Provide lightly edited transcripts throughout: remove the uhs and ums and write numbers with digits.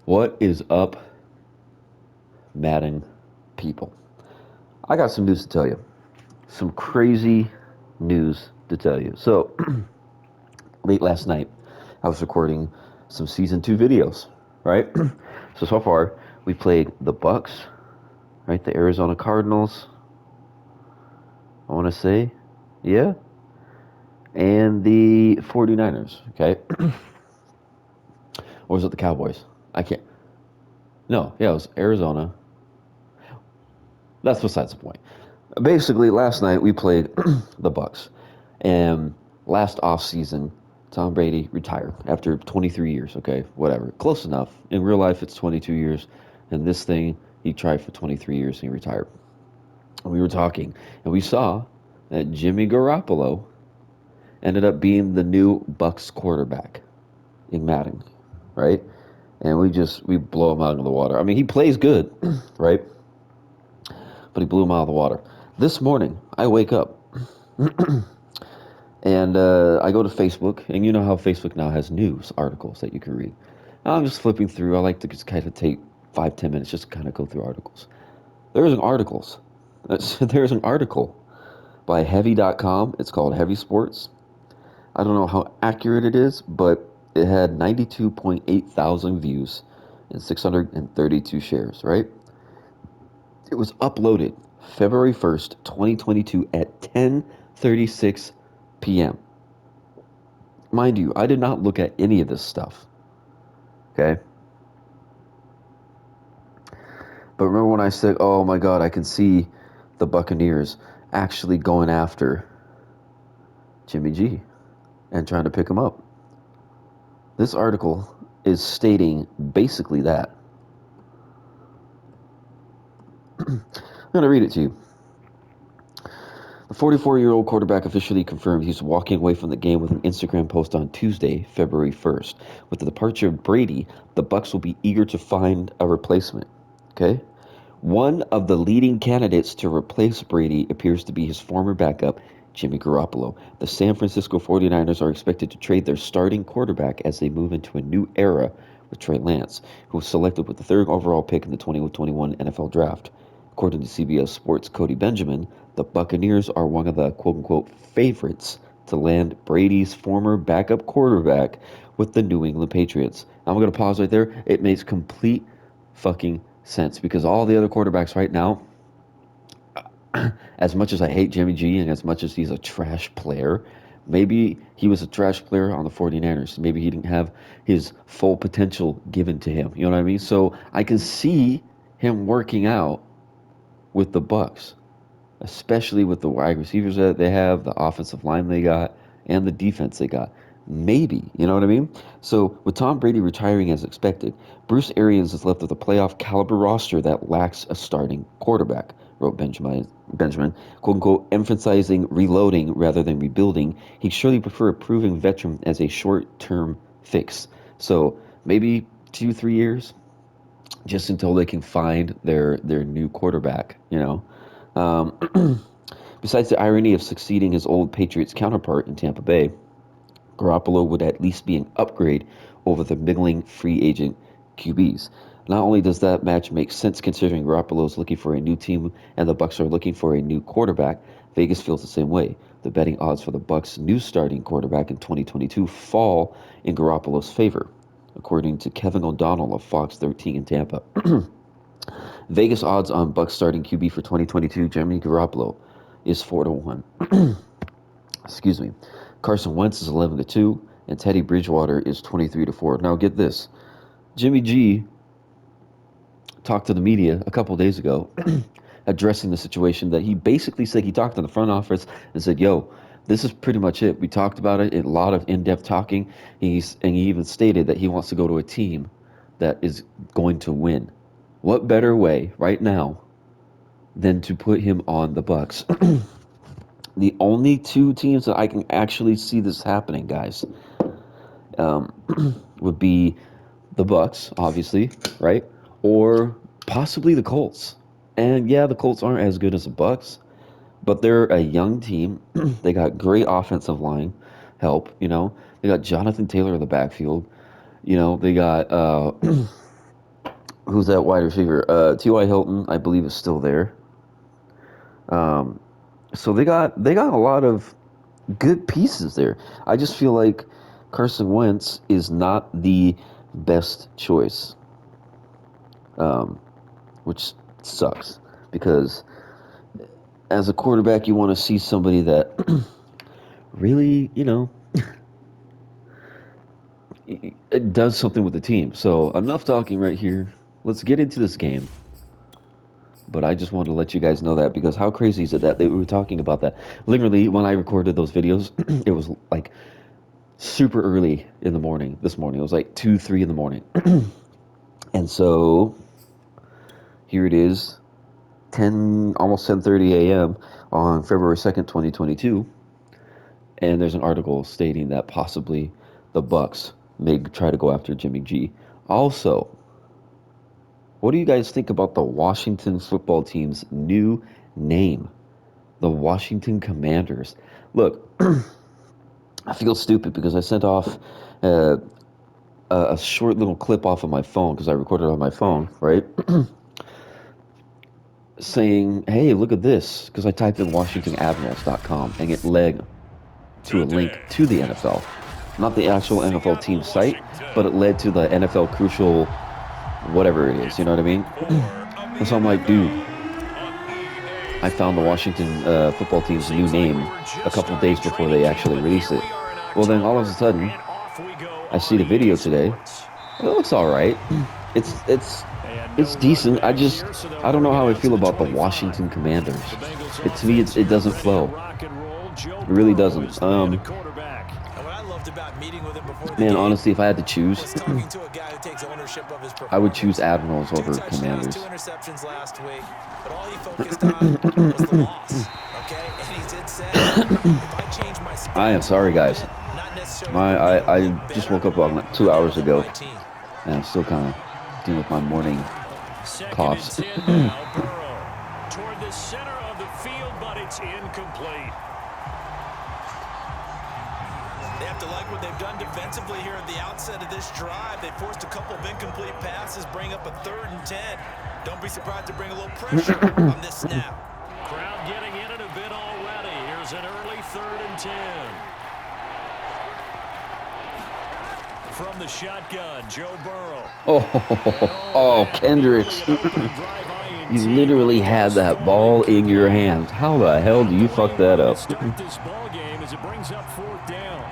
What is up, Madden people? I got some news to tell you. Some crazy news to tell you. So, late last night, I was recording some season 2 videos, right? So far, we played the Bucks, right? The Arizona Cardinals, I want to say. Yeah. And the 49ers, okay? Or was it the Cowboys? I can't. No, yeah, it was Arizona. That's besides the point. Basically, last night we played the Bucks, and last off season, Tom Brady retired after 23 years. Okay, whatever, close enough. In real life, it's 22 years, and this thing he tried for 23 years and he retired. And we were talking, and we saw that Jimmy Garoppolo ended up being the new Bucks quarterback in Madden, right? And we blow him out of the water. I mean, he plays good, right? But he blew him out of the water. This morning, I wake up and I go to Facebook, and you know how Facebook now has news articles that you can read. I'm just flipping through. I like to just kind of take 5, 10 minutes just to kind of go through articles. There's an articles. There's an article by Heavy.com. It's called Heavy Sports. I don't know how accurate it is, but it had 92.8 thousand views and 632 shares, right? It was uploaded February 1st, 2022 at 10:36 p.m. Mind you, I did not look at any of this stuff. Okay? But remember when I said, "Oh my god, I can see the Buccaneers actually going after Jimmy G and trying to pick him up." This article is stating basically that. I'm going to read it to you. The 44-year-old quarterback officially confirmed he's walking away from the game with an Instagram post on Tuesday, February 1st. With the departure of Brady, the Bucks will be eager to find a replacement. Okay? One of the leading candidates to replace Brady appears to be his former backup, Jimmy Garoppolo. The San Francisco 49ers are expected to trade their starting quarterback as they move into a new era with Trey Lance, who was selected with the third overall pick in the 2021 NFL Draft. According to CBS Sports' Cody Benjamin, the Buccaneers are one of the quote-unquote favorites to land Brady's former backup quarterback with the New England Patriots. I'm going to pause right there. It makes complete fucking sense because all the other quarterbacks right now, as much as I hate Jimmy G and as much as he's a trash player, maybe he was a trash player on the 49ers. Maybe he didn't have his full potential given to him. You know what I mean? So I can see him working out with the Bucks, especially with the wide receivers that they have, the offensive line they got, and the defense they got. Maybe, you know what I mean? So, with Tom Brady retiring as expected, Bruce Arians is left with a playoff caliber roster that lacks a starting quarterback, wrote Benjamin, quote unquote, emphasizing reloading rather than rebuilding. He'd surely prefer a proven veteran as a short term fix. So, maybe 2, 3 years, just until they can find their new quarterback, you know. Besides the irony of succeeding his old Patriots counterpart in Tampa Bay, Garoppolo would at least be an upgrade over the middling free agent QBs. Not only does that match make sense considering Garoppolo is looking for a new team and the Bucks are looking for a new quarterback, Vegas feels the same way. The betting odds for the Bucks' new starting quarterback in 2022 fall in Garoppolo's favor, according to Kevin O'Donnell of Fox 13 in Tampa. Vegas odds on Bucks starting QB for 2022, Jimmy Garoppolo, is 4-1. Excuse me. Carson Wentz is 11-2, and Teddy Bridgewater is 23-4. Now get this: Jimmy G talked to the media a couple days ago, addressing the situation that he basically said he talked to the front office and said, "Yo, this is pretty much it. We talked about it, a lot of in-depth talking. He even stated that he wants to go to a team that is going to win. What better way right now than to put him on the Bucks?" The only two teams that I can actually see this happening, guys, um, would be the Bucks, obviously, right, or possibly the Colts. And yeah, the Colts aren't as good as the Bucks, but they're a young team. They got great offensive line help. They got Jonathan Taylor in the backfield. They got Who's that wide receiver? T.Y. Hilton, I believe, is still there. So they got a lot of good pieces there. I just feel like Carson Wentz is not the best choice, which sucks because as a quarterback, you want to see somebody that really, it does something with the team. So enough talking right here. Let's get into this game. But I just wanted to let you guys know that because how crazy is it that they were talking about that? Literally, when I recorded those videos, it was like super early in the morning. This morning, it was like 2, 3 in the morning, and so here it is, almost 10:30 a.m. on February 2nd, 2022, and there's an article stating that possibly the Bucks may try to go after Jimmy G. Also, what do you guys think about the Washington football team's new name? The Washington Commanders. Look, I feel stupid because I sent off a short little clip off of my phone because I recorded it on my phone, right? Saying, hey, look at this, because I typed in WashingtonAdmirals.com and it led to a link to the NFL. Not the actual NFL team site, but it led to the NFL Crucial, whatever it is, you know what I mean? And so I'm like, dude, I found the Washington football team's new name a couple of days before they actually released it. Well, then all of a sudden, I see the video today. It looks all right. It's decent. I don't know how I feel about the Washington Commanders. To me, it doesn't flow. It really doesn't. Man, honestly, if I had to choose, I would choose Admirals over Commanders. I am sorry, guys. I just woke up like 2 hours ago, and I'm still kind of dealing with my morning coughs. Toward the center of the field, but it's incomplete. They have to like what they've done defensively here at the outset of this drive. They forced a couple of incomplete passes, bring up a 3rd and 10. Don't be surprised to bring a little pressure on this snap. Crowd getting in it a bit already. Here's an early 3rd and 10. From the shotgun, Joe Burrow. Oh, Kendricks. You literally had that ball in your hands. How the hell do you fuck that up? Start this ball game as it brings up 4th down.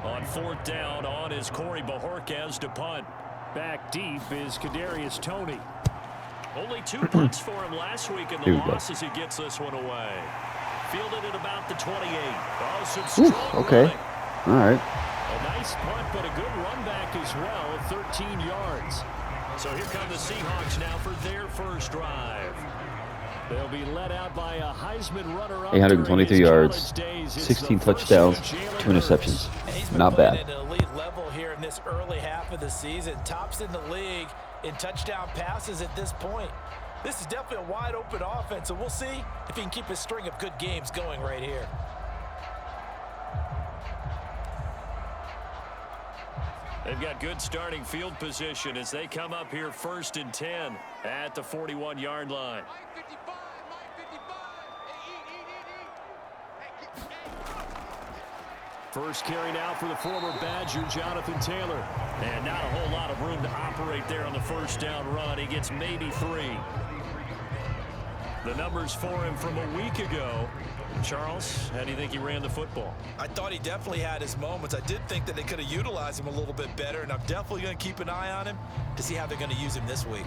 On 4th down, on is Corey Bojorquez to punt. Back deep is Kadarius Toney. Only 2 punts for him last week in the loss as he gets this one away. Fielded at about the 28. Oh, some strong okay. running. All right. A nice punt, but a good run back as well, 13 yards. So here come the Seahawks now for their first drive. They'll be led out by a Heisman runner-up. 823 yards, 16 touchdowns, 2 interceptions. Not bad. At an elite level here in this early half of the season. Tops in the league in touchdown passes at this point. This is definitely a wide-open offense, and we'll see if he can keep his string of good games going right here. They've got good starting field position as they come up here 1st and 10 at the 41-yard line. First carry now for the former Badger, Jonathan Taylor. And not a whole lot of room to operate there on the 1st down run. He gets maybe 3. The numbers for him from a week ago. Charles, how do you think he ran the football? I thought he definitely had his moments. I did think that they could have utilized him a little bit better, and I'm definitely going to keep an eye on him to see how they're going to use him this week.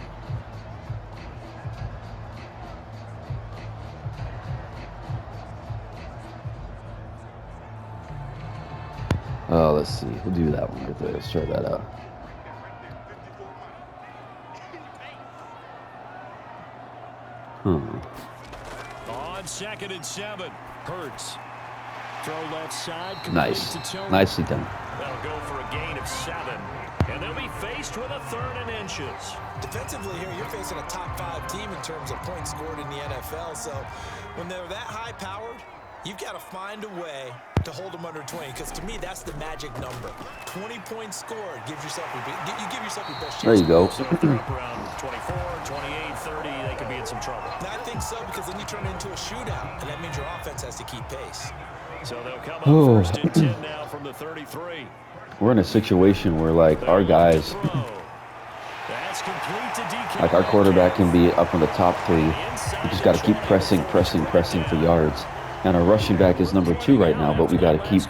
Oh, let's see. We'll do that one right there. Let's try that out. On 2nd and 7, Hurts. Throw left side, Nice. to Tony. Nicely done. That'll go for a gain of 7. And they'll be faced with a 3rd and inches. Defensively here, you're facing a top 5 team in terms of points scored in the NFL. So when they're that high-powered, you've got to find a way to hold them under 20, because to me, that's the magic number. 20 points scored gives yourself you give yourself your best chance. There you go. So if they're up around 24, 28, 30, they could be in some trouble. I think so, because then you turn it into a shootout, and that means your offense has to keep pace. So they'll come up 1st and 10 now from the 33. We're in a situation where, like, our guys, like our quarterback can be up in the top 3. We just got to keep pressing for yards. And our rushing back is number 2 right now, but we got to keep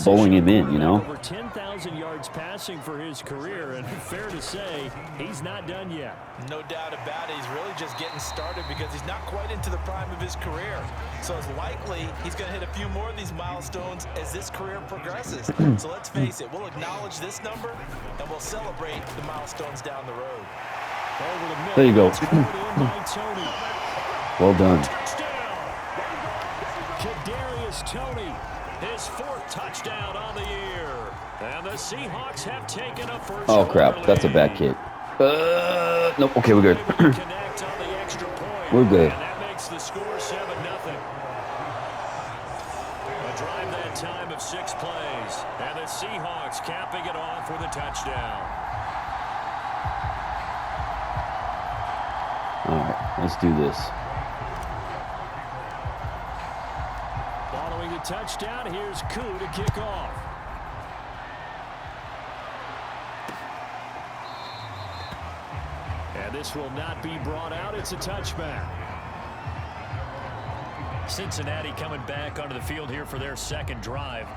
bowling him in, you know? Over 10,000 yards passing for his career, and fair to say, he's not done yet. No doubt about it. He's really just getting started because he's not quite into the prime of his career. So it's likely he's going to hit a few more of these milestones as this career progresses. So let's face it, we'll acknowledge this number, and we'll celebrate the milestones down the road. There you go. Well done. Tony, his 4th touchdown on the year. And the Seahawks have taken a first. Oh, crap. That's a bad kick. Nope. Okay, we're good. We're good. And that makes the score 7-0. A drive that time of 6 plays. And the Seahawks capping it off with a touchdown. All right, let's do this. Following the touchdown, here's Koo to kick off. And this will not be brought out. It's a touchback. Cincinnati coming back onto the field here for their 2nd drive.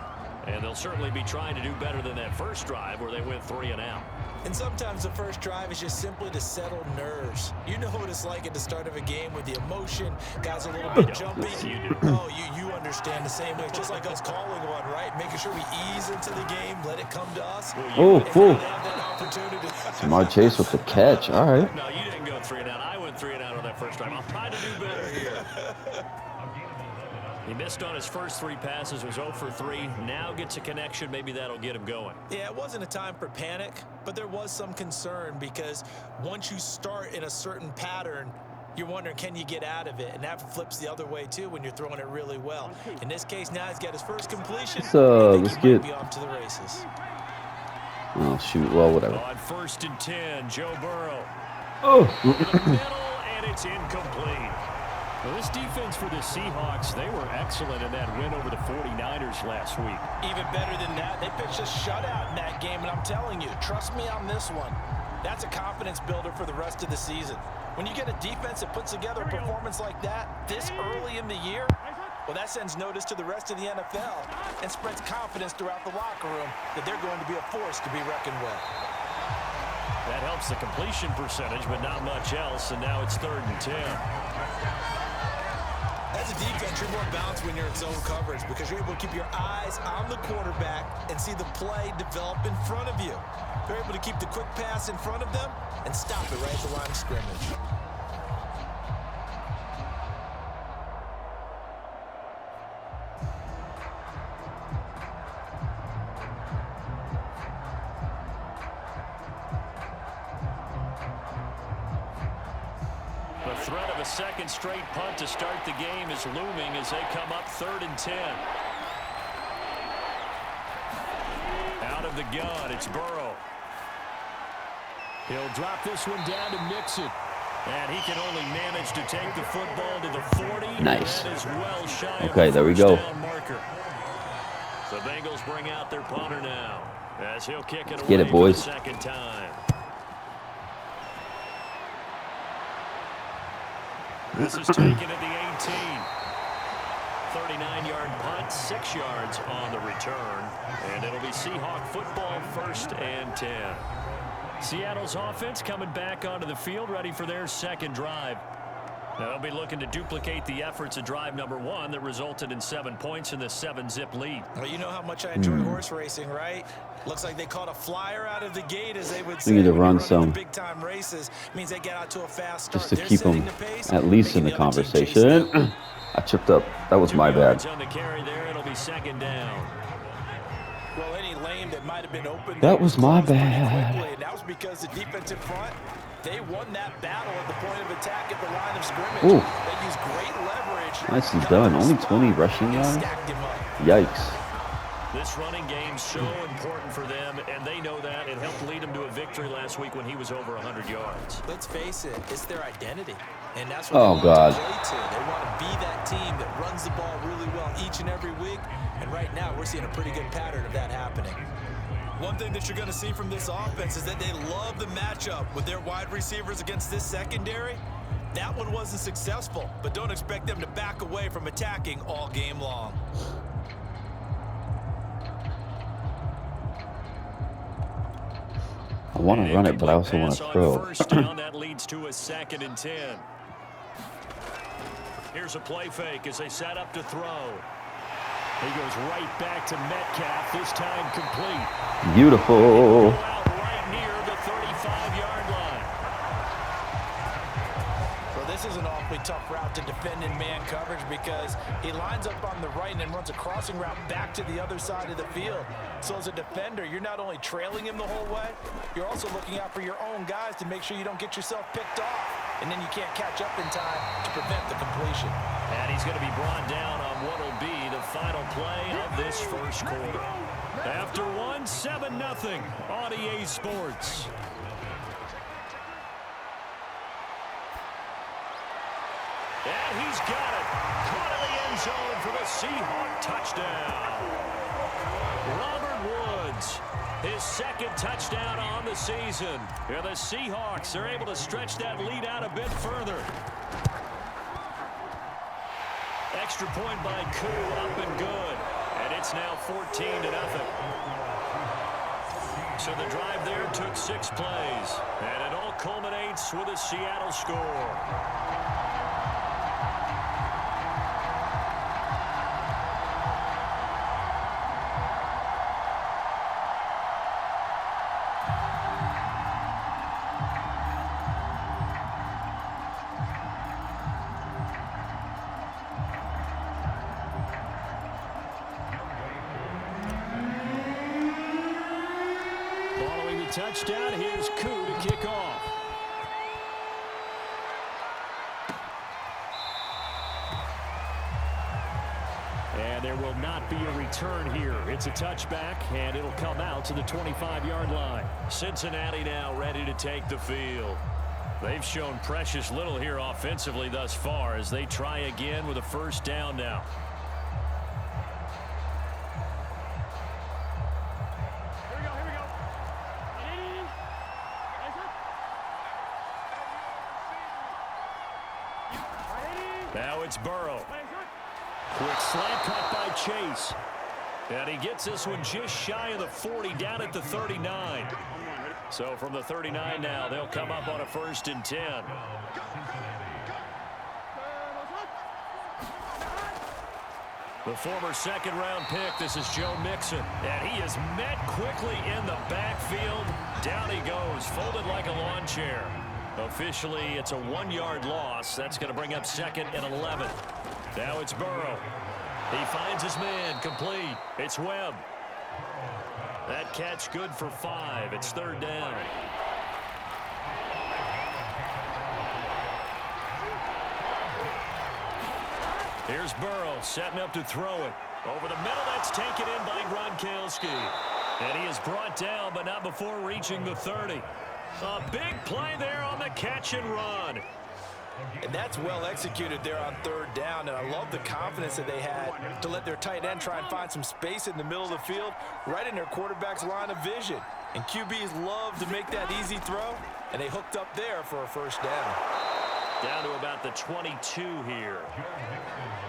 And they'll certainly be trying to do better than that first drive where they went 3 and out. And sometimes the first drive is just simply to settle nerves. You know what it's like at the start of a game with the emotion. Guys a little bit jumpy. Oh, you understand the same way. It's just like us calling one, right? Making sure we ease into the game, let it come to us. Oh, cool. Jamar Chase with the catch. All right. No, you didn't go 3 and out. I went 3 and out on that first drive. I'll try to do better here. He missed on his first 3 passes, was 0 for 3. Now gets a connection. Maybe that'll get him going. Yeah, it wasn't a time for panic, but there was some concern because once you start in a certain pattern, you're wondering, can you get out of it? And that flips the other way, too, when you're throwing it really well. In this case, now he's got his first completion. Let's get... Be off to the races. Oh, shoot. Well, whatever. On 1st and 10, Joe Burrow. Oh. Over the middle, and it's incomplete. Well, this defense for the Seahawks, they were excellent in that win over the 49ers last week. Even better than that, they pitched a shutout in that game, and I'm telling you, trust me on this one, that's a confidence builder for the rest of the season. When you get a defense that puts together a performance like that this early in the year, well, that sends notice to the rest of the NFL and spreads confidence throughout the locker room that they're going to be a force to be reckoned with. That helps the completion percentage, but not much else, and now it's 3rd and 10. As a defense, you're more balanced when you're in zone coverage because you're able to keep your eyes on the quarterback and see the play develop in front of you. They're able to keep the quick pass in front of them and stop it right at the line of scrimmage. The threat of a 2nd straight punt to start the game is looming as they come up 3rd and 10. Out of the gun, it's Burrow. He'll drop this one down to Mixon. And he can only manage to take the football to the 40. Nice. That is well shy Okay, of there we the go. first down marker. The Bengals bring out their punter now as he'll kick it away Get it, boys. for the 2nd time. This is taken at the 18. 39-yard punt, 6 yards on the return. And it'll be Seahawk football, 1st and 10. Seattle's offense coming back onto the field, ready for their 2nd drive. Now they'll be looking to duplicate the efforts of drive number 1 that resulted in 7 points in the 7-zip lead. Well, you know how much I enjoy horse racing, right? Looks like they caught a flyer out of the gate, as they would say. We need to run some big-time races means they get out to a fast start. just to keep them at least in the conversation. I tripped up. That was 2 my bad. yards on the carry there. It'll be second down. Well, any lane that might have been open That there was my closed pretty bad. quickly, and that was because the defensive front, they won that battle at the point of attack at the line of scrimmage. Ooh. They used great leverage. Nicely got done. their Only spot, 20 rushing and yards? stacked him up. Yikes. This running game's so important for them, and they know that. It helped lead them to a victory last week when he was over 100 yards. Let's face it, it's their identity, and that's Oh, what they God. want to play to. They want to be that team that runs the ball really well each and every week, and right now we're seeing a pretty good pattern of that happening. One thing that you're going to see from this offense is that they love the matchup with their wide receivers against this secondary. That one wasn't successful, but don't expect them to back away from attacking all game long. I want to run it, but I also want to throw. First down, that leads to a 2nd and 10. Here's a play fake as they set up to throw. He goes right back to Metcalf, this time complete. Beautiful. Go out right near the 35-yard line. Well, this is an awfully tough route to defend in man coverage because he lines up on the right and then runs a crossing route back to the other side of the field. So as a defender, you're not only trailing him the whole way, you're also looking out for your own guys to make sure you don't get yourself picked off. And then you can't catch up in time to prevent the completion. And he's going to be brought down on what will be the final play of this first quarter. After 1, 7-0 on EA Sports. And he's got it. Caught in the end zone for the Seahawk touchdown. Robert Woods, his 2nd touchdown on the season. And the Seahawks are able to stretch that lead out a bit further. Extra point by Koo, up and good. And it's now 14-0. So the drive there took 6 plays. And it all culminates with a Seattle score. Following the touchdown, here's Koo to kick off. And there will not be a return here. It's a touchback, and it'll come out to the 25-yard line. Cincinnati now ready to take the field. They've shown precious little here offensively thus far as they try again with a first down now. Now it's Burrow. Quick slant cut by Chase. And he gets this one just shy of the 40, down at the 39. So from the 39 now, they'll come up on a 1st and 10. The former 2nd-round pick, this is Joe Mixon. And he is met quickly in the backfield. Down he goes, folded like a lawn chair. Officially, it's a 1-yard loss. That's going to bring up 2nd and 11. Now it's Burrow. He finds his man, complete. It's Webb. That catch good for 5. It's 3rd down. Here's Burrow setting up to throw it. Over the middle, that's taken in by Gronkowski. And he is brought down, but not before reaching the 30. A big play there on the catch and run. And that's well executed there on 3rd down, and I love the confidence that they had to let their tight end try and find some space in the middle of the field, right in their quarterback's line of vision. And QBs love to make that easy throw, and they hooked up there for a 1st down. Down to about the 22 here.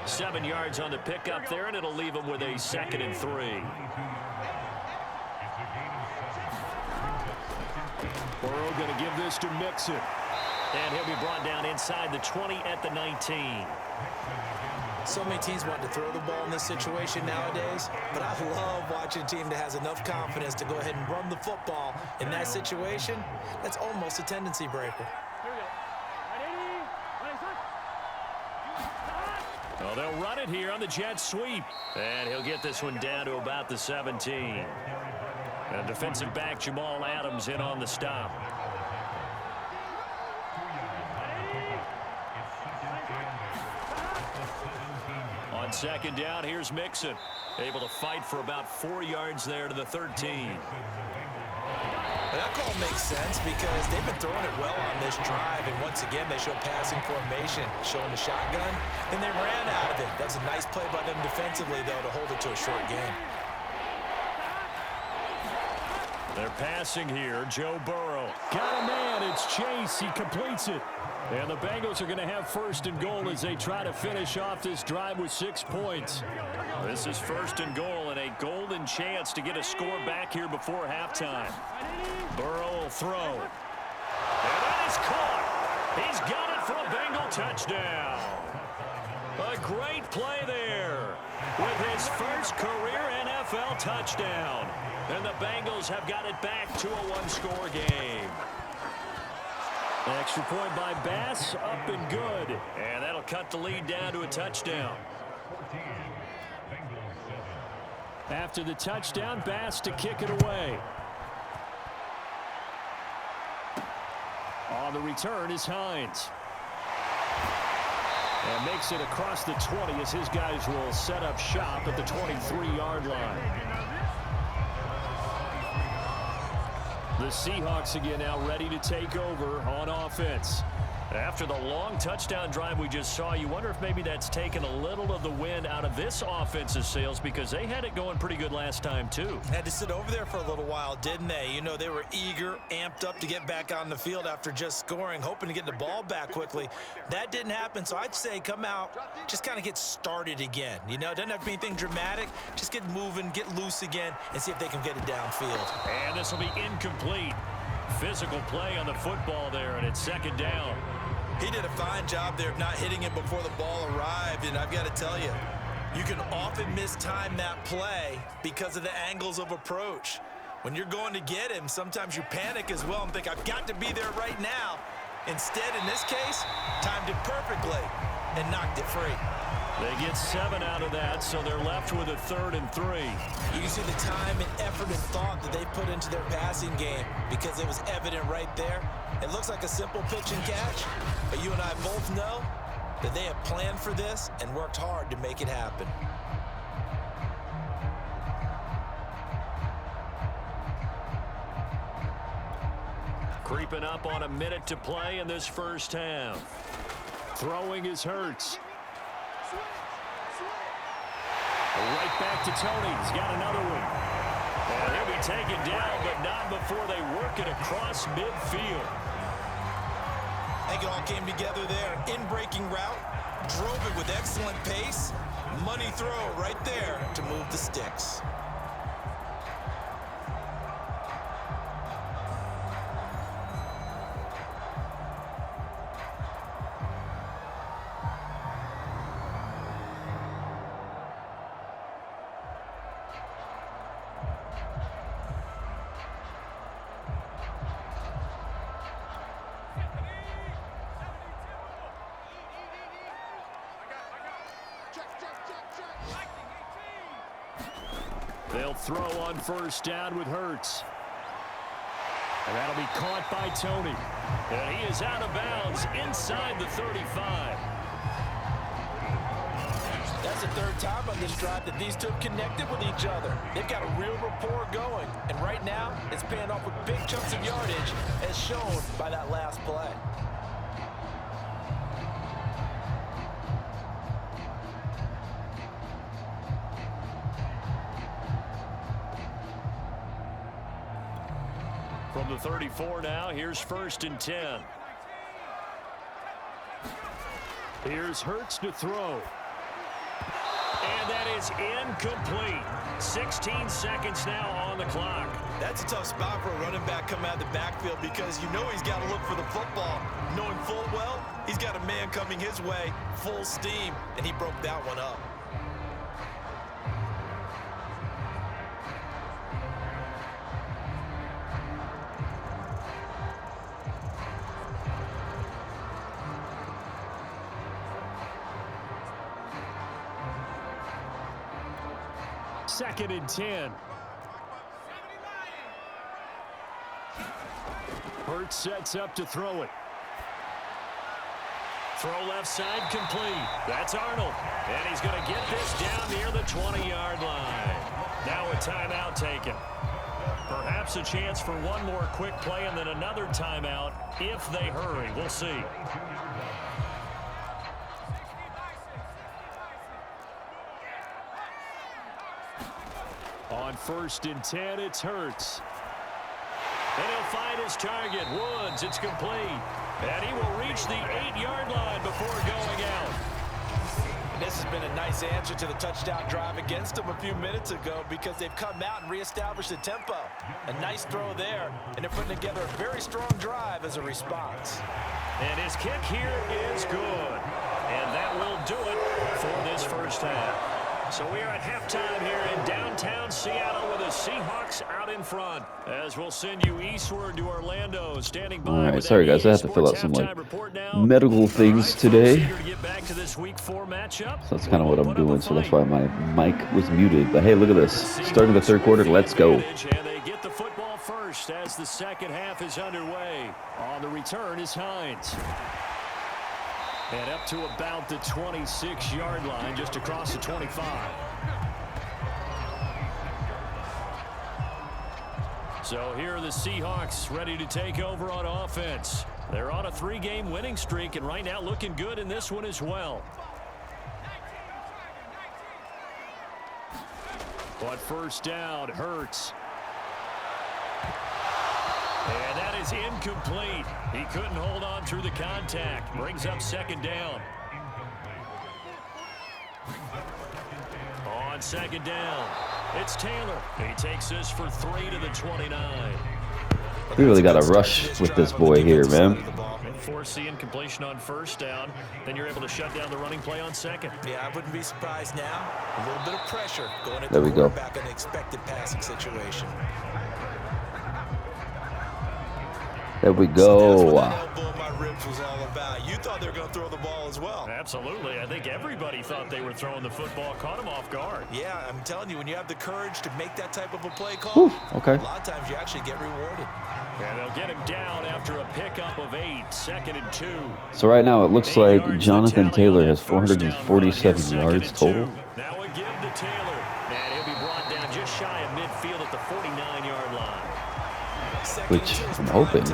7 yards on the pickup there, and it'll leave them with a 2nd and 3. Burrow going to give this to Mixon. And he'll be brought down inside the 20 at the 19. So many teams want to throw the ball in this situation nowadays, but I love watching a team that has enough confidence to go ahead and run the football in that situation. That's almost a tendency breaker. Well, they'll run it here on the jet sweep. And he'll get this one down to about the 17. And defensive back Jamal Adams in on the stop. On second down, here's Mixon. Able to fight for about 4 yards there to the 13. That call makes sense because they've been throwing it well on this drive, and once again they show passing formation, showing the shotgun, and they ran out of it. That's a nice play by them defensively, though, to hold it to a short game. They're passing here. Joe Burrow. Got a man. It's Chase. He completes it. And the Bengals are going to have first and goal as they try to finish off this drive with 6 points. This is first and goal and a golden chance to get a score back here before halftime. Burrow will throw. And that is caught. He's got it for a Bengal touchdown. A great play there with his first career NFL touchdown. And the Bengals have got it back to a one-score game. Extra point by Bass, up and good. And that'll cut the lead down to a touchdown. After the touchdown, Bass to kick it away. On the return is Hines. And makes it across the 20 as his guys will set up shop at the 23-yard line. The Seahawks again now ready to take over on offense. After the long touchdown drive we just saw, you wonder if maybe that's taken a little of the wind out of this offensive sails because they had it going pretty good last time too. Had to sit over there for a little while, didn't they? You know, they were eager, amped up to get back on the field after just scoring, hoping to get the ball back quickly. That didn't happen, so I'd say come out, just kind of get started again. You know, it doesn't have to be anything dramatic. Just get moving, get loose again, and see if they can get it downfield. And this will be incomplete. Physical play on the football there, and it's second down. He did a fine job there of not hitting it before the ball arrived, and I've got to tell you, you can often mistime that play because of the angles of approach. When you're going to get him, sometimes you panic as well and think, I've got to be there right now. Instead, in this case, timed it perfectly and knocked it free. They get 7 out of that, so they're left with a 3rd and 3. You can see the time and effort and thought that they put into their passing game because it was evident right there. It looks like a simple pitch and catch, but you and I both know that they have planned for this and worked hard to make it happen. Creeping up on a minute to play in this first half. Throwing is Hurts. Right back to Tony. He's got another one. And he'll be taken down, but not before they work it across midfield. I think it all came together there. In-breaking route, drove it with excellent pace. Money throw right there to move the sticks. They'll throw on first down with Hurts. And that'll be caught by Tony. And he is out of bounds inside the 35. That's the third time on this drive that these two have connected with each other. They've got a real rapport going. And right now, it's paying off with big chunks of yardage as shown by that last play. From the 34 now, here's 1st and 10. Here's Hurts to throw. And that is incomplete. 16 seconds now on the clock. That's a tough spot for a running back coming out of the backfield because you know he's got to look for the football, knowing full well he's got a man coming his way, full steam, and he broke that one up. 2nd and 10. Hurts sets up to throw it. Throw left side complete. That's Arnold. And he's going to get this down near the 20-yard line. Now a timeout taken. Perhaps a chance for one more quick play and then another timeout if they hurry. We'll see. On 1st and 10, it's Hurts. And he'll find his target. Woods, it's complete. And he will reach the 8-yard line before going out. And this has been a nice answer to the touchdown drive against them a few minutes ago because they've come out and reestablished the tempo. A nice throw there, and they're putting together a very strong drive as a response. And his kick here is good. And that will do it for this first half. So we are at halftime here in downtown Seattle with the Seahawks out in front. As we'll send you eastward to Orlando, standing by. All right, sorry guys, I have to fill out some medical things today. So that's kind of what I'm doing. So that's why my mic was muted. But hey, look at this. Starting the third quarter, let's go. And they get the football first as the second half is underway. On the return is Hines. And up to about the 26-yard line, just across the 25. So here are the Seahawks ready to take over on offense. They're on a 3-game winning streak, and right now looking good in this one as well. But first down, Hurts. And that is incomplete. He couldn't hold on through the contact. Brings up 2nd down. On 2nd down, it's Taylor. He takes this for 3 to the 29. We really got to rush with this boy here, man. Force the incompletion on 1st down. Then you're able to shut down the running play on 2nd. Yeah, I wouldn't be surprised now. A little bit of pressure going into there we go. Back an expected passing situation. There we go. That's what that elbow in my ribs was all about. You thought they were going to throw the ball as well. Absolutely. I think everybody thought they were throwing the football, caught him off guard. Yeah, I'm telling you, when you have the courage to make that type of a play call, okay. A lot of times you actually get rewarded. And they'll get him down after a pickup of 8, 2nd and 2. So right now it looks like Jonathan Taylor has 447 yards total. Now we give to Taylor. And he'll be brought down just shy of midfield at the 49-yard line. Which I'm hoping.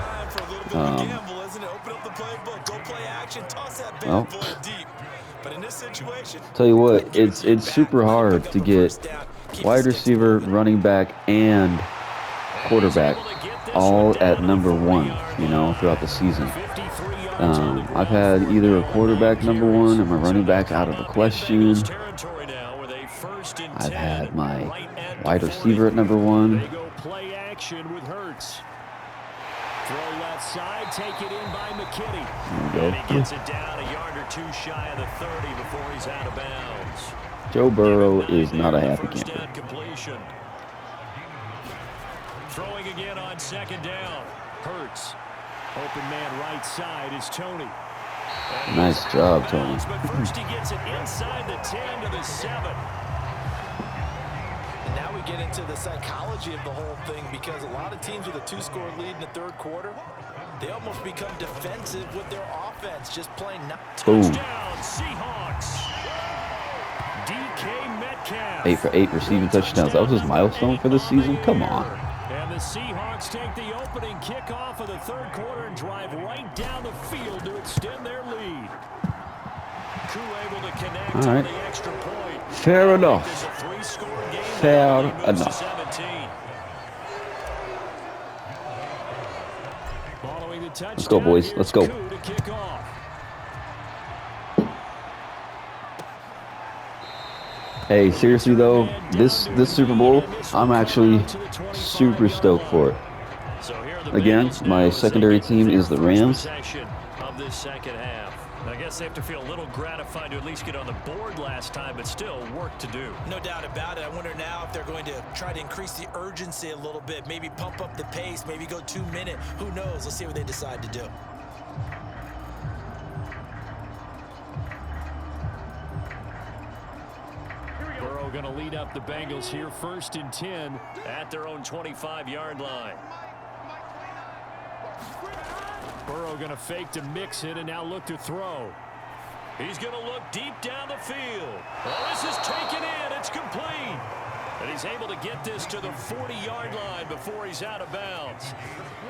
Tell you what, it's super hard to get wide receiver, running back, and quarterback all at number 1, you know, throughout the season. I've had either a quarterback number 1 and my running back out of the question. I've had my wide receiver at number 1. They go play action with Hurts. Throw left side, take it in by McKinney. And he gets it down a yard or 2 shy of the 30 before he's out of bounds. Joe Burrow is not a happy camper. Completion. Throwing again on 2nd down. Hurts. Open man right side is Tony. Nice job, Tony. But first he gets it inside the 10 to the 7. And now we get into the psychology of the whole thing because a lot of teams with a 2-score lead in the 3rd quarter, they almost become defensive with their offense, just playing not. Touchdown, Seahawks. DK Metcalf. 8 for 8 receiving touchdowns. That was his milestone for this season? Come on. And the Seahawks take the opening kickoff of the 3rd quarter and drive right down the field to extend their lead. Koo able to connect on the extra point. Fair enough. Fair enough. Let's go, boys. Let's go. Hey, seriously though, this Super Bowl, I'm actually super stoked for it. Again, my secondary team is the Rams. I guess they have to feel a little gratified to at least get on the board last time, but still work to do. No doubt about it. I wonder now if they're going to try to increase the urgency a little bit, maybe pump up the pace, maybe go 2-minute. Who knows? Let's see what they decide to do. going to lead up the Bengals here 1st and 10 at their own 25-yard line. Burrow going to fake to mix it and now look to throw. He's going to look deep down the field. Oh, this is taken in. It's complete. And he's able to get this to the 40-yard line before he's out of bounds.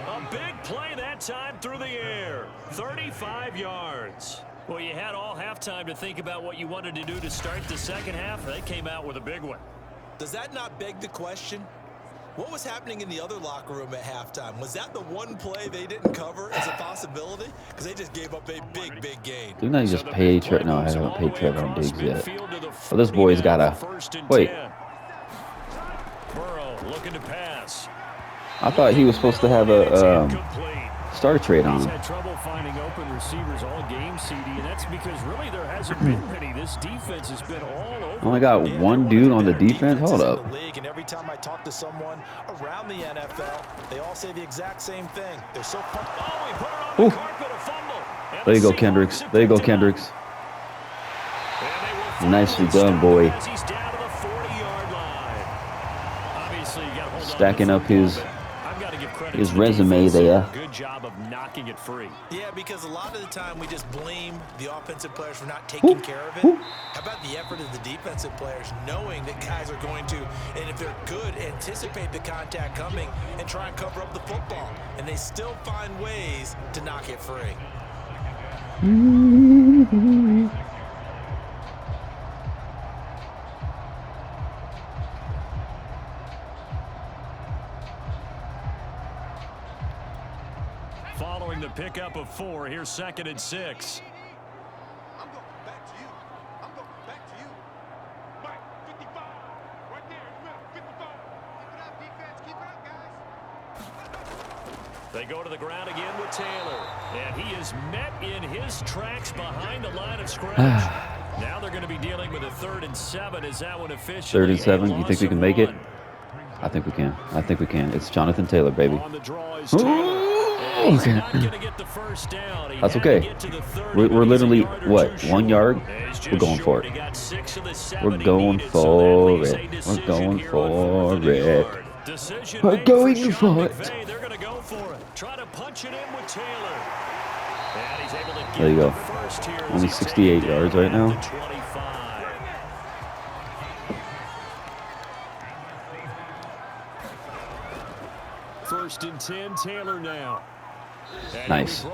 A big play that time through the air. 35 yards. Well, you had all halftime to think about what you wanted to do to start the second half. They came out with a big one. Does that not beg the question? What was happening in the other locker room at halftime? Was that the one play they didn't cover as a possibility? Because they just gave up a big, big gain. Didn't I just pay Trevor? No, I haven't paid Trevor on Diggs yet. But this boy's got a... Wait. Burrow looking to pass. I thought he was supposed to have a starter trade on He's him. had trouble finding open receivers all game, CD, and that's because really there hasn't been many. This defense has been all over. Only got one dude on the defense? Hold up. And every time I talk to someone around the NFL, they all say the exact same thing. They're so pumped. Oh, he put it on the carpet, a fumble. There you go, Kendricks. There you go, Kendricks. Nicely done, boy. He's down to the 40-yard line. Obviously, you got to hold Stacking up his his resume there. Good job of knocking it free. Yeah, because a lot of the time we just blame the offensive players for not taking care of it. How about the effort of the defensive players knowing that guys are going to, and if they're good, anticipate the contact coming and try and cover up the football. And they still find ways to knock it free. Following the pickup of 4, here's 2nd and 6. I'm going back to you. I'm going back to you. Mike, 55. Right there in the middle. 55. Keep it up, defense. Keep it up, guys. They go to the ground again with Taylor. And he is met in his tracks behind the line of scrimmage. Now they're going to be dealing with a 3rd and 7. Is that one officially? 3rd and 7. You think we can make it? I think we can. I think we can. It's Jonathan Taylor, baby. On the draw is Taylor. Okay. That's okay. We're literally, what, 1 yard? We're going for it. We're going for it. We're going for it. We're going for it. They're going to go for it. Try to punch it in with Taylor. And he's able to get There you go. first here. Only 68 yards right now. 1st and 10, Taylor now. Nice.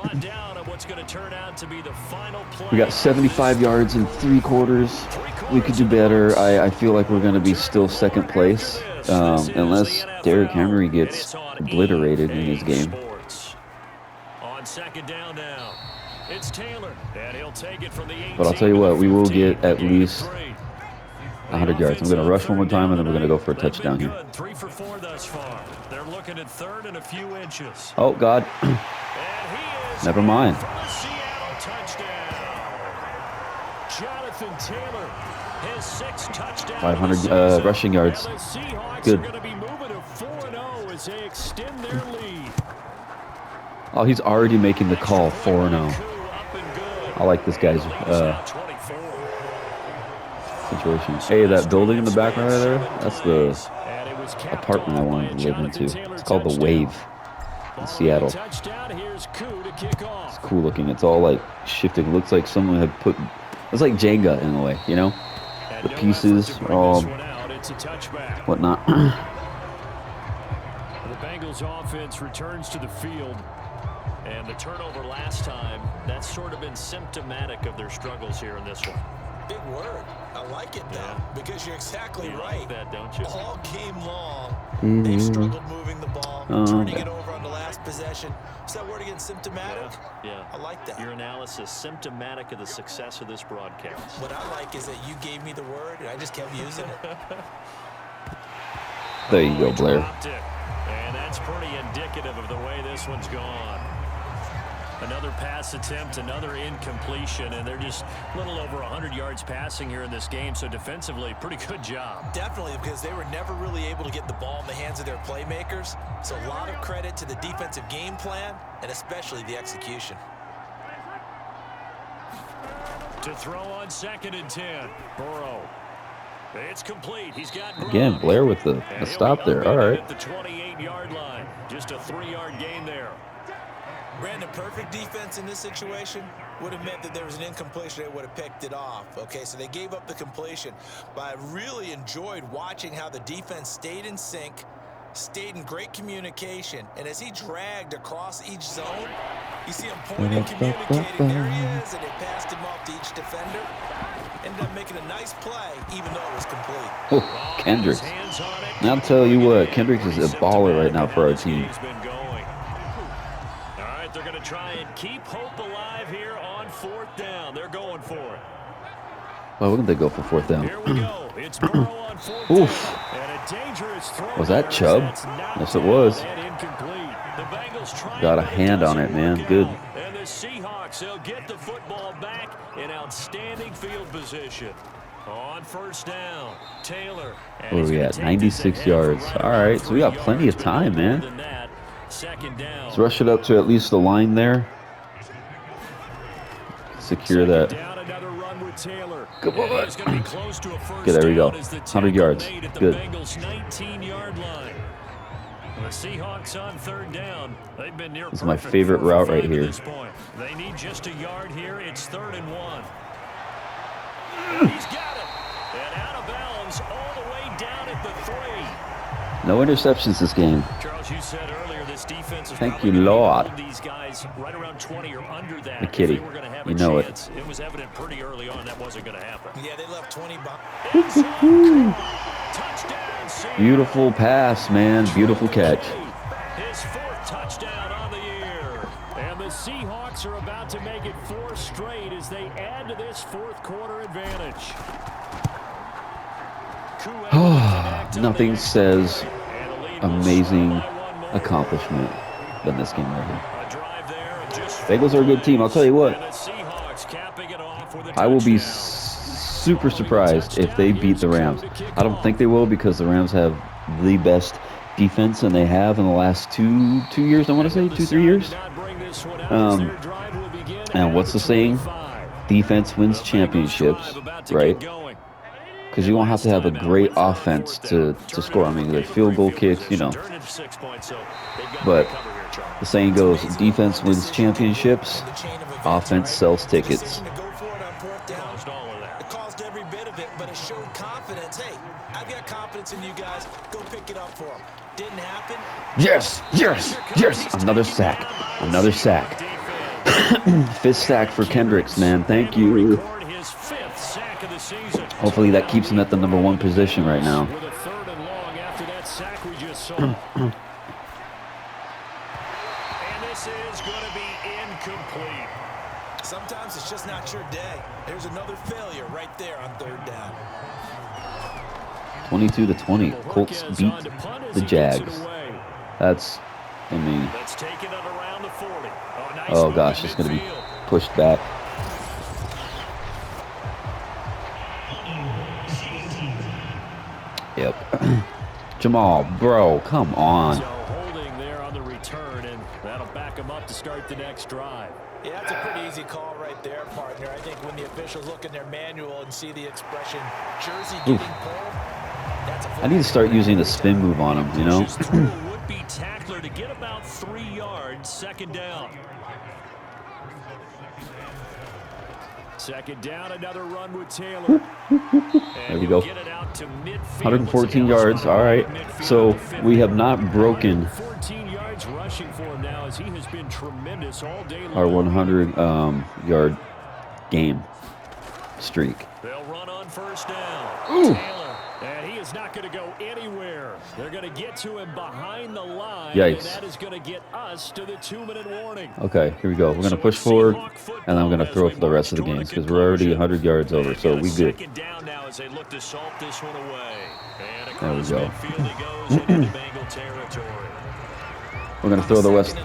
We got 75 yards in 3 quarters. We could do better. I feel like we're going to be still 2nd place unless Derrick Henry gets obliterated in this game. On 2nd down now, it's Taylor, and he'll take it from the 18. But I'll tell you what, we will get at least 100 yards. I'm going to rush one more time, and then we're going to go for a touchdown here. 3 for 4 thus far. They're looking at 3rd and a few inches. Oh, God. Never mind. Jonathan Taylor, his 6th touchdown. 500 rushing yards. Good. Are going to be moving to 4-0 as they extend their lead. Oh, he's already making the call, 4-0. I like this guy's situation. Hey, that building in the background right there, that's the apartment I wanted to live into. It's called the Wave in Seattle. It's cool looking. It's all like shifting. It looks like someone had put, it's like Jenga in a way, you know? The pieces are all whatnot. The Bengals offense returns to the field. And the turnover last time, that's sort of been symptomatic of their struggles here in this one. Big word. I like it, though, because you're exactly right. Like that, don't you? All game long, they've struggled moving the ball, turning it over on the last possession. Is that word again, symptomatic? Yeah. I like that. Your analysis, symptomatic of the success of this broadcast. What I like is that you gave me the word, and I just kept using it. There you go, Blair. And that's pretty indicative of the way this one's gone. Another pass attempt, another incompletion, and they're just a little over 100 yards passing here in this game, so defensively, pretty good job. Definitely, because they were never really able to get the ball in the hands of their playmakers, so a lot of credit to the defensive game plan, and especially the execution. To throw on 2nd and 10, Burrow. It's complete. He's got Again, Burrowed. Blair with the And he'll stop be there. up All in right. at the 28-yard line. Just a 3-yard gain there. Brandon, perfect defense in this situation would have meant that there was an incompletion. They would have picked it off. Okay, so they gave up the completion. But I really enjoyed watching how the defense stayed in sync, stayed in great communication. And as he dragged across each zone, you see him pointing, communicating. There he is, and they passed him off to each defender. Ended up making a nice play, even though it was complete. Oh, Kendricks. Now I'll tell you what, Kendricks is a baller right now for our team. They're going to try and keep hope alive here on 4th down. They're going for it. Well, wouldn't they go for 4th down? Here we go. It's Burrow on 4th Oof. down. And a dangerous throw. Was that Chubb? Yes, it was. Got a hand on it, man. Good. And the Seahawks, they'll get the football back in outstanding field position. On 1st down, Taylor. Where are we at? 96 yards. All right, so we got plenty of time, man. 2nd down. Let's rush it up to at least the line there. Secure that. Come on. Okay, there we go. 100 yards. Good. The Seahawks on 3rd down. They've been near This is my favorite route right here. They need just a yard here. It's 3rd and 1. And he's got it. And out of bounds all the way down at the 3. No interceptions this game. Charles, you said earlier this defense is Thank you, Lord. these guys right around 20 or under that. The kitty. If they were going to have You a know chance. It was evident pretty early on that wasn't going to happen. Yeah, they left 20 behind. Touchdown. Beautiful pass, man. Beautiful catch. His 4th touchdown on the year. And the Seahawks are about to make it 4 straight as they add to this 4th quarter advantage. Nothing says amazing accomplishment than this game right here. Bengals are a good team. I'll tell you what. I will be super surprised if they beat the Rams. I don't think they will because the Rams have the best defense and they have in the last two years, I want to say, 2-3 years. And what's the saying? Defense wins championships, right? Because you won't have to have a great offense to score. I mean, like field goal kicks, you know. But the saying goes, defense wins championships, offense sells tickets. It caused every bit of it, but it showed confidence. Hey, I've got confidence in you guys. Go pick it up for them. Didn't happen. Yes, yes, yes. Another sack. Another sack. 5th sack for Kendricks, man. Thank you. Hopefully that keeps him at the #1 position right now. With a 3rd and long after that sack we just saw. And this is going to be incomplete. Sometimes it's just not your day. There's another failure right there on 3rd down. 22-20. Colts beat the Jags. That's, I mean, Let's take it around the 40. Nice oh gosh, it's going to be pushed back. Yep. Jamal, bro, come on. So holding there on the return, and that'll back him up to start the next drive. Yeah, that's a pretty easy call right there, partner. I think when the officials look in their manual and see the expression jersey getting pulled, that's a I need to start using the spin move on him, you know? Would-be tackler to get about 3 yards, 2nd down. 2nd down, another run with Taylor. There we go. 114 yards. All right. So we have not broken 14 yards rushing for him now as he has been tremendous all day long. our 100-yard game streak. They'll run on 1st down. Ooh. Taylor, and he is not going to go anywhere. They're going to get to him behind the line. Yikes. And that is going to get us to the 2-minute warning. Okay, here we go. We're going to push forward, and I'm going to throw for the rest of the games because we're already 100 yards over, so we good. 2nd down now as they look to salt this one away. And There we across go. midfield he goes into Bengal territory. We're going to throw the west.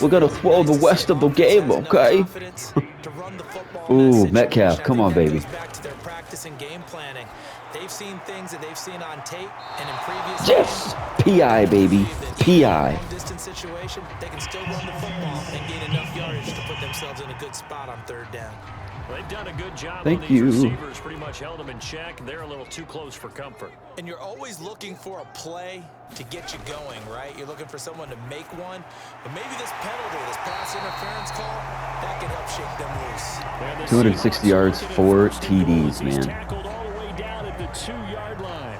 We're going to throw the west of the game, okay? to run the football Ooh, message, Metcalf, which I come think on, that baby. goes back to their practice and game planning. They've seen things that they've seen on tape and in previous Yes! games. PI, baby. PI. Long-distance situation, they can still run the football and gain enough yardage to put themselves in a good spot on third down. They've done a good job Thank on these you. receivers, pretty much held them in check. They're a little too close for comfort. And you're always looking for a play to get you going, right? You're looking for someone to make one. But maybe this penalty, this pass interference call, that can help shake them loose. 260 yards, 4 TDs, He's man. tackled all the way down at the 2-yard line.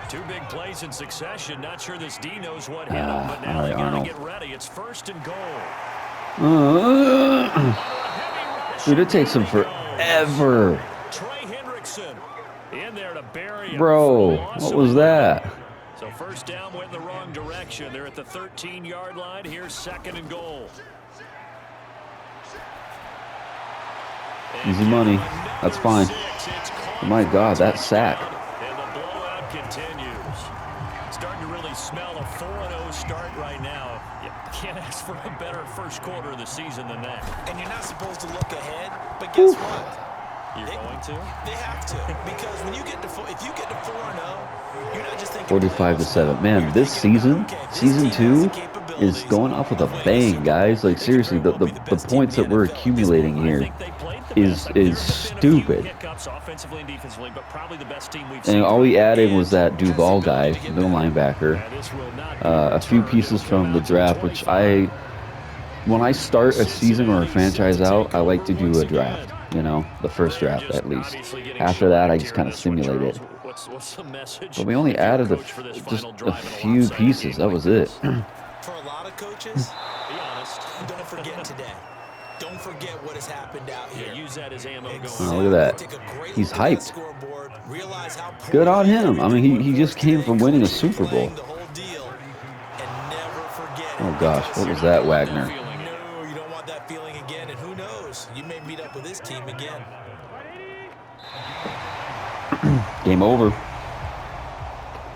Two big plays in succession. Not sure this D knows what hit him, but now all right, they got to Arnold. get ready. It's 1st and goal. Dude, it takes him forever. Trey Hendrickson in there to bury him. Bro, what was that? So 1st down went in the wrong direction. They're at the 13-yard line. Here's 2nd and goal. Easy money. That's fine. Oh my God, that sack. And the blowout continues. Starting to really smell a 4-0 start right now. You can't ask for a better first quarter of the season than that. And you're not supposed to look ahead, but guess what? You're going to? They have to, because when you get to if you get to 4-0, you're not just thinking 45 to 7. Man, this season, season 2 is going off with a bang, guys. Like seriously, the points that we're accumulating here is stupid. And all we added was that Duval guy, middle linebacker, a few pieces from the draft, which when I start a season or a franchise out, I like to do a draft, you know, the first draft at least. After that, I just kind of simulate it. But we only added just a few pieces. That was it. For a lot of coaches, be honest, don't forget today. Don't forget what has happened out here. Use that as ammo going. Oh, look at that. He's hyped. Good on him. I mean, he just came from winning a Super Bowl. Oh, gosh. What was that, Wagner? No, you don't want that feeling again. And who knows? You may meet up with this team again. Game over.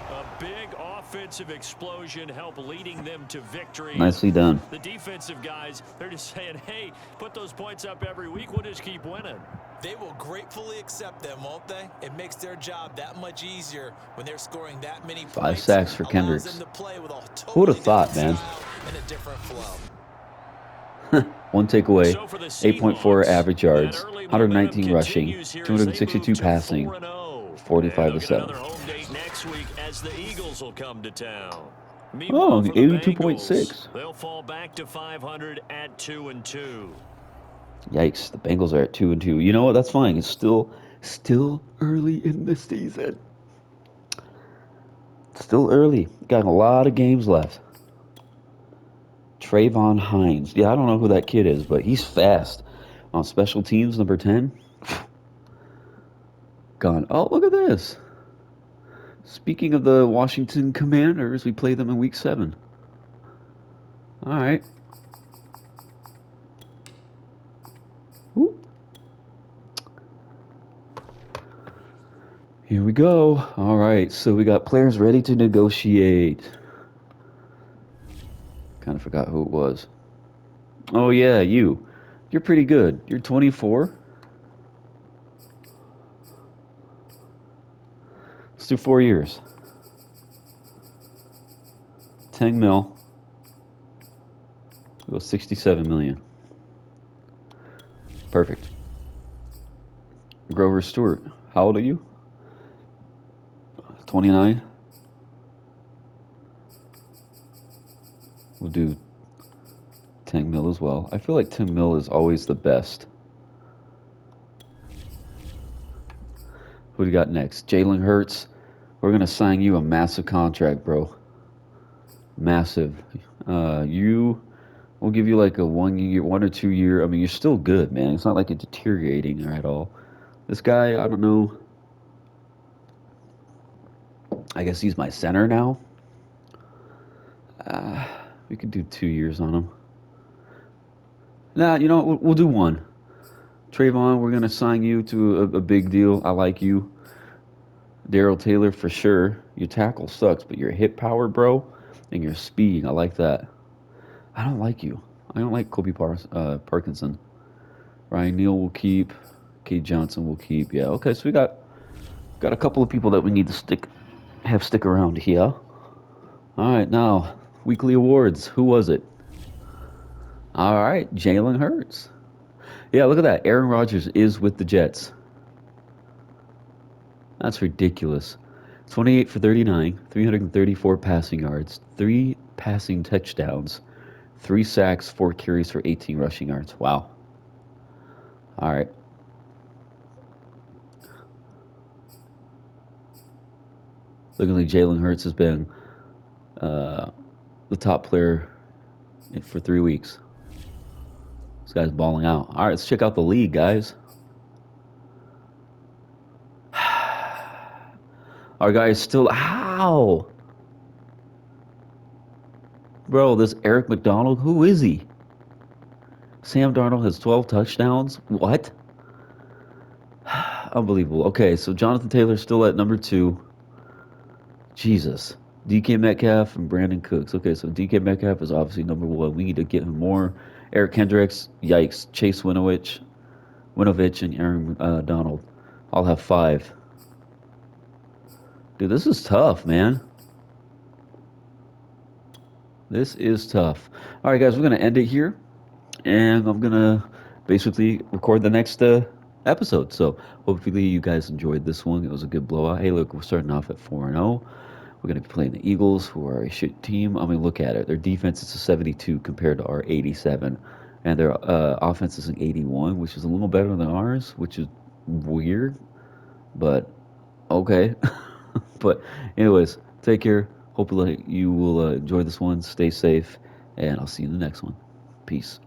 A big offensive explosion help leading them to victory. Nicely done. The defensive guys, they're just saying, hey, put those points up every week. We'll just keep winning. They will gratefully accept them, won't they? It makes their job that much easier when they're scoring that many points. 5 sacks for Kendricks. Who would have thought, man? One takeaway, 8.4 average yards, 119 rushing, 262 passing, 45 to 7. Next week as the Eagles will come to town. Oh, 82.6. They'll fall back to 500 at 2-2. Yikes! The Bengals are at 2-2. You know what? That's fine. It's still early in the season. Still early. Got a lot of games left. Trayvon Hines. Yeah, I don't know who that kid is, but he's fast. On special teams, number 10. Gone. Oh, look at this. Speaking of the Washington Commanders, we play them in Week 7. All right. Ooh. Here we go. All right, so we got players ready to negotiate. Kind of forgot who it was. Oh, yeah, you. You're pretty good. You're 24. Let's do 4 years. 10 mil. We'll go 67 million. Perfect. Grover Stewart. How old are you? 29. We'll do 10 mil as well. I feel like 10 mil is always the best. Who do you got next? Jalen Hurts. We're going to sign you a massive contract, bro. Massive. We'll give you like a 1 or 2 year. I mean, you're still good, man. It's not like it's deteriorating at all. This guy, I don't know. I guess he's my center now. We could do 2 years on him. Nah, you know, we'll do 1. Trayvon, we're going to sign you to a big deal. I like you. Darrell Taylor, for sure. Your tackle sucks, but your hit power, bro, and your speed, I like that. I don't like you. I don't like Kobe Parkinson. Ryan Neal will keep. Kate Johnson will keep. Yeah, okay, so we got Got a couple of people that we need to stick around here. All right, now weekly awards. Who was it? All right, Jalen Hurts. Yeah, look at that. Aaron Rodgers is with the Jets. That's ridiculous. 28 for 39, 334 passing yards, 3 passing touchdowns, 3 sacks, 4 carries for 18 rushing yards. Wow. All right. Looking like Jalen Hurts has been the top player for 3 weeks. This guy's balling out. All right, let's check out the league, guys. Our guy is still. How? Bro, this Eric McDonald, who is he? Sam Darnold has 12 touchdowns. What? Unbelievable. Okay, so Jonathan Taylor's still at number 2. Jesus. DK Metcalf and Brandon Cooks. Okay, so DK Metcalf is obviously number 1. We need to get him more. Eric Kendricks, yikes. Chase Winovich, and Aaron Donald. I'll have 5. Dude, this is tough, man. This is tough. All right, guys, we're going to end it here. And I'm going to basically record the next episode. So hopefully you guys enjoyed this one. It was a good blowout. Hey, look, we're starting off at 4-0. We're going to be playing the Eagles, who are a shit team. I mean, look at it. Their defense is a 72 compared to our 87. And their offense is an 81, which is a little better than ours, which is weird. But, okay. But, anyways, take care. Hopefully you will enjoy this one. Stay safe. And I'll see you in the next one. Peace.